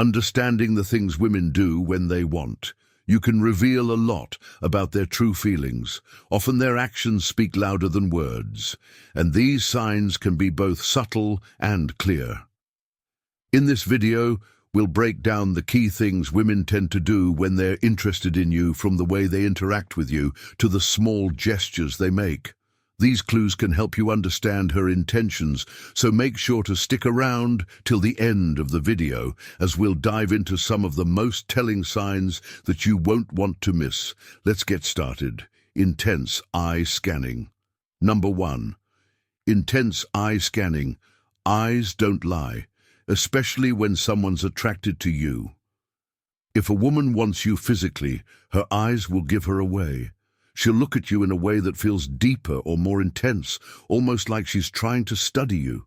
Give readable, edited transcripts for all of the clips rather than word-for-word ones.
Understanding the things women do when they want. You can reveal a lot about their true feelings. Often their actions speak louder than words, and these signs can be both subtle and clear. In this video, we'll break down the key things women tend to do when they're interested in you, from the way they interact with you to the small gestures they make. These clues can help you understand her intentions, so make sure to stick around till the end of the video, as we'll dive into some of the most telling signs that you won't want to miss. Let's get started. Intense eye scanning. Number 1. Intense eye scanning. Eyes don't lie, especially when someone's attracted to you. If a woman wants you physically, her eyes will give her away. She'll look at you in a way that feels deeper or more intense, almost like she's trying to study you.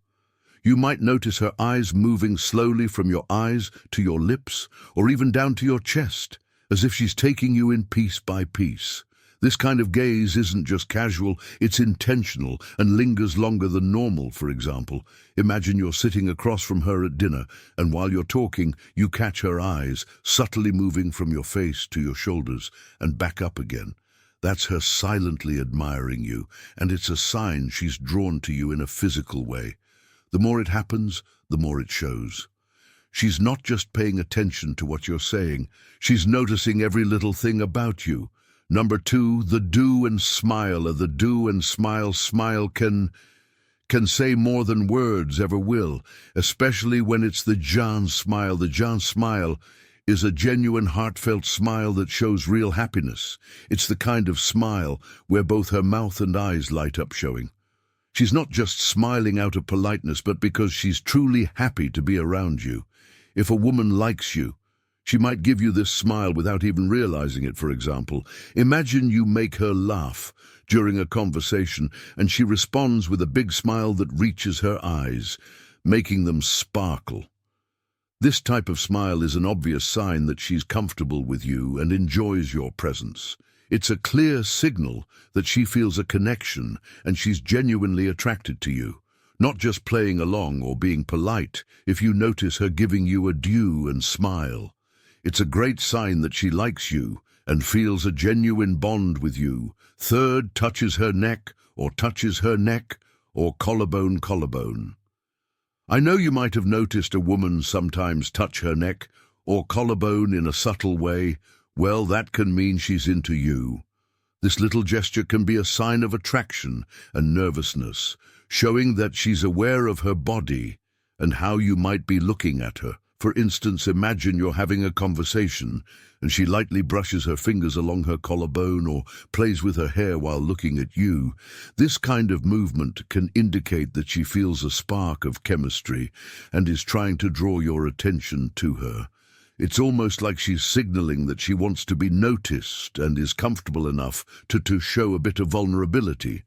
You might notice her eyes moving slowly from your eyes to your lips, or even down to your chest, as if she's taking you in piece by piece. This kind of gaze isn't just casual, it's intentional and lingers longer than normal. For example, imagine you're sitting across from her at dinner, and while you're talking, you catch her eyes subtly moving from your face to your shoulders and back up again. That's her silently admiring you, and it's a sign she's drawn to you in a physical way. The more it happens, the more it shows. She's not just paying attention to what you're saying, she's noticing every little thing about you. Number 2, the do and smile. The do and smile can say more than words ever will, especially when it's the Jan smile. The Jan smile is a genuine, heartfelt smile that shows real happiness. It's the kind of smile where both her mouth and eyes light up, showing she's not just smiling out of politeness, but because she's truly happy to be around you. If a woman likes you, she might give you this smile without even realizing it. For example, imagine you make her laugh during a conversation, and she responds with a big smile that reaches her eyes, making them sparkle. This type of smile is an obvious sign that she's comfortable with you and enjoys your presence. It's a clear signal that she feels a connection and she's genuinely attracted to you, not just playing along or being polite. If you notice her giving you a due and smile, it's a great sign that she likes you and feels a genuine bond with you. Third, touches her neck or collarbone. I know you might have noticed a woman sometimes touch her neck or collarbone in a subtle way. Well, that can mean she's into you. This little gesture can be a sign of attraction and nervousness, showing that she's aware of her body and how you might be looking at her. For instance, imagine you're having a conversation and she lightly brushes her fingers along her collarbone or plays with her hair while looking at you. This kind of movement can indicate that she feels a spark of chemistry and is trying to draw your attention to her. It's almost like she's signaling that she wants to be noticed and is comfortable enough to show a bit of vulnerability.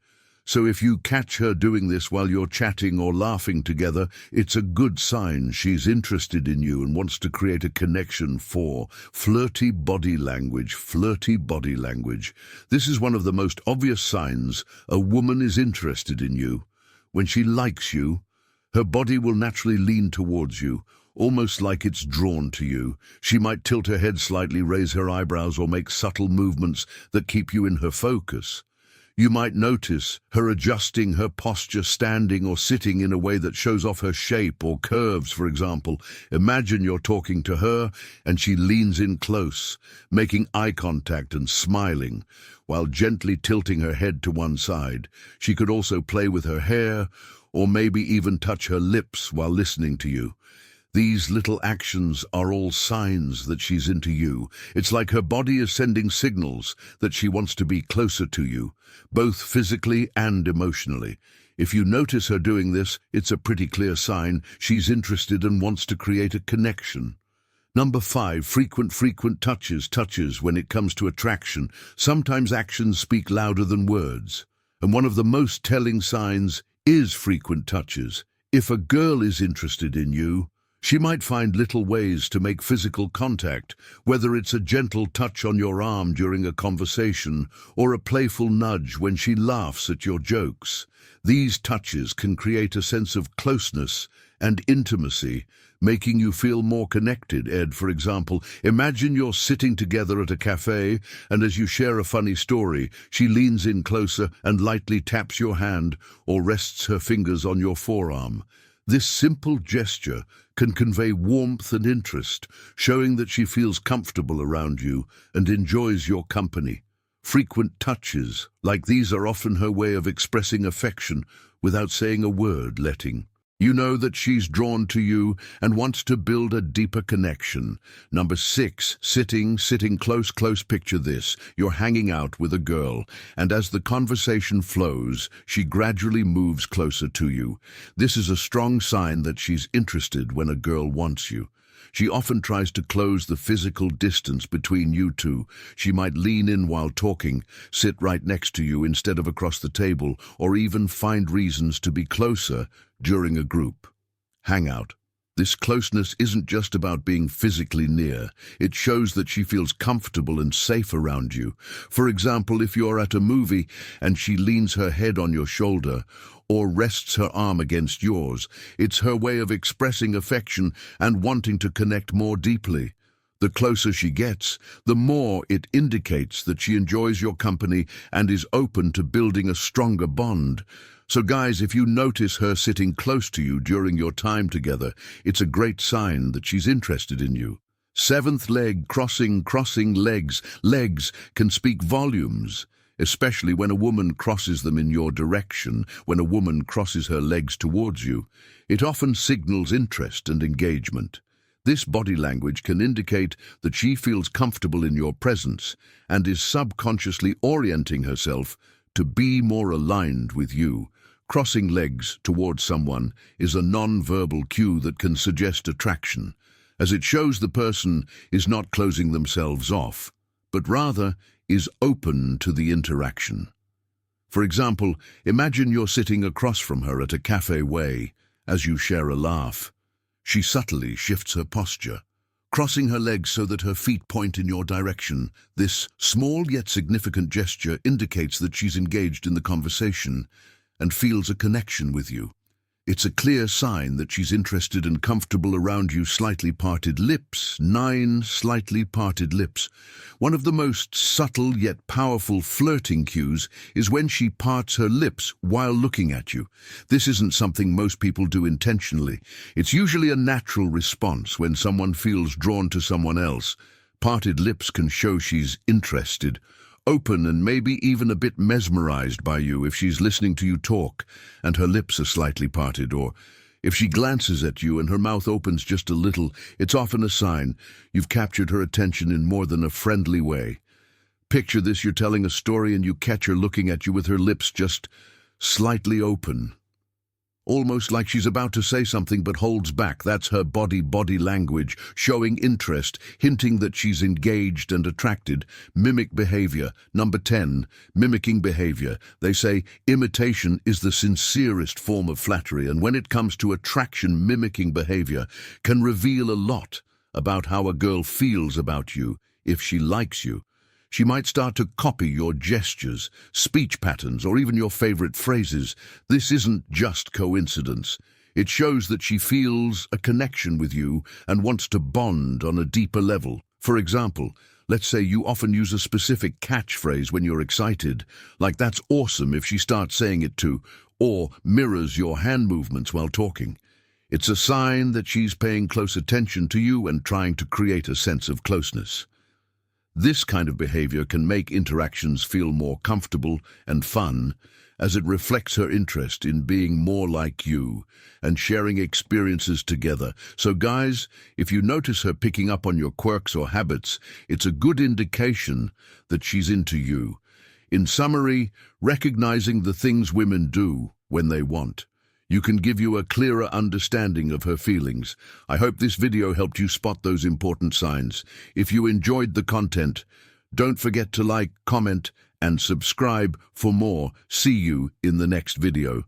So if you catch her doing this while you're chatting or laughing together, it's a good sign she's interested in you and wants to create a connection. 4, flirty body language. This is one of the most obvious signs a woman is interested in you. When she likes you, her body will naturally lean towards you, almost like it's drawn to you. She might tilt her head slightly, raise her eyebrows, or make subtle movements that keep you in her focus. You might notice her adjusting her posture, standing or sitting in a way that shows off her shape or curves. For example, imagine you're talking to her and she leans in close, making eye contact and smiling, while gently tilting her head to one side. She could also play with her hair or maybe even touch her lips while listening to you. These little actions are all signs that she's into you. It's like her body is sending signals that she wants to be closer to you, both physically and emotionally. If you notice her doing this, it's a pretty clear sign she's interested and wants to create a connection. Number 5, frequent touches. When it comes to attraction, sometimes actions speak louder than words. And one of the most telling signs is frequent touches. If a girl is interested in you, she might find little ways to make physical contact, whether it's a gentle touch on your arm during a conversation or a playful nudge when she laughs at your jokes. These touches can create a sense of closeness and intimacy, making you feel more connected. Ed, for example, imagine you're sitting together at a cafe, and as you share a funny story, she leans in closer and lightly taps your hand or rests her fingers on your forearm. This simple gesture can convey warmth and interest, showing that she feels comfortable around you and enjoys your company. Frequent touches like these are often her way of expressing affection without saying a word, letting you know that she's drawn to you and wants to build a deeper connection. Number 6, sitting close. Picture this. You're hanging out with a girl, and as the conversation flows, she gradually moves closer to you. This is a strong sign that she's interested when a girl wants you. She often tries to close the physical distance between you two. She might lean in while talking, sit right next to you instead of across the table, or even find reasons to be closer during a group hangout. This closeness isn't just about being physically near. It shows that she feels comfortable and safe around you. For example, if you're at a movie and she leans her head on your shoulder or rests her arm against yours, it's her way of expressing affection and wanting to connect more deeply. The closer she gets, the more it indicates that she enjoys your company and is open to building a stronger bond. So guys, if you notice her sitting close to you during your time together, it's a great sign that she's interested in you. 7th leg, crossing legs. Legs can speak volumes, especially when a woman crosses them in your direction. When a woman crosses her legs towards you, it often signals interest and engagement. This body language can indicate that she feels comfortable in your presence and is subconsciously orienting herself to be more aligned with you. Crossing legs towards someone is a non-verbal cue that can suggest attraction, as it shows the person is not closing themselves off, but rather is open to the interaction. For example, imagine you're sitting across from her at a cafe way. As you share a laugh, she subtly shifts her posture, crossing her legs so that her feet point in your direction. This small yet significant gesture indicates that she's engaged in the conversation and feels a connection with you. It's a clear sign that she's interested and comfortable around you. Slightly parted lips. 9, slightly parted lips. One of the most subtle yet powerful flirting cues is when she parts her lips while looking at you. This isn't something most people do intentionally. It's usually a natural response when someone feels drawn to someone else. Parted lips can show she's interested, open, and maybe even a bit mesmerized by you. If she's listening to you talk and her lips are slightly parted, or if she glances at you and her mouth opens just a little, it's often a sign you've captured her attention in more than a friendly way. Picture this: you're telling a story and you catch her looking at you with her lips just slightly open, almost like she's about to say something but holds back. That's her body language, showing interest, hinting that she's engaged and attracted. Mimic behavior. Number 10, mimicking behavior. They say imitation is the sincerest form of flattery, and when it comes to attraction, mimicking behavior can reveal a lot about how a girl feels about you. If she likes you, she might start to copy your gestures, speech patterns, or even your favorite phrases. This isn't just coincidence. It shows that she feels a connection with you and wants to bond on a deeper level. For example, let's say you often use a specific catchphrase when you're excited, like "that's awesome" if she starts saying it too, or mirrors your hand movements while talking. It's a sign that she's paying close attention to you and trying to create a sense of closeness. This kind of behavior can make interactions feel more comfortable and fun, as it reflects her interest in being more like you and sharing experiences together. So guys, if you notice her picking up on your quirks or habits, it's a good indication that she's into you. In summary, recognizing the things women do when they want you can give you a clearer understanding of her feelings. I hope this video helped you spot those important signs. If you enjoyed the content, don't forget to like, comment, and subscribe for more. See you in the next video.